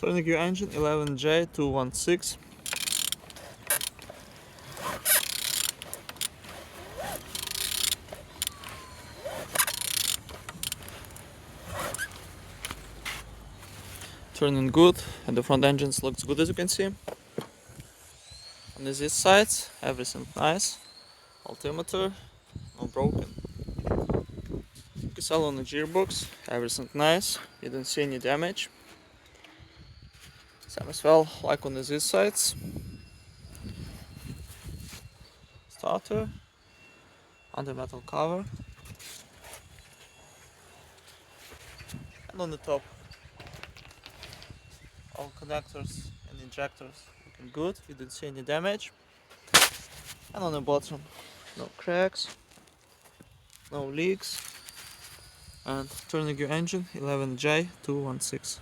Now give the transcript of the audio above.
Turning gear engine 11J216. Turning good, and the front engines looks good, as you can see. On these sides, everything nice. Altimeter, no broken. You can sell on the gearbox, everything nice. You don't see any damage. Same as well, like on these sides. Starter, under metal cover, and on the top, all connectors and injectors looking good. You didn't see any damage. And on the bottom, no cracks, no leaks. And turning your engine 11J216.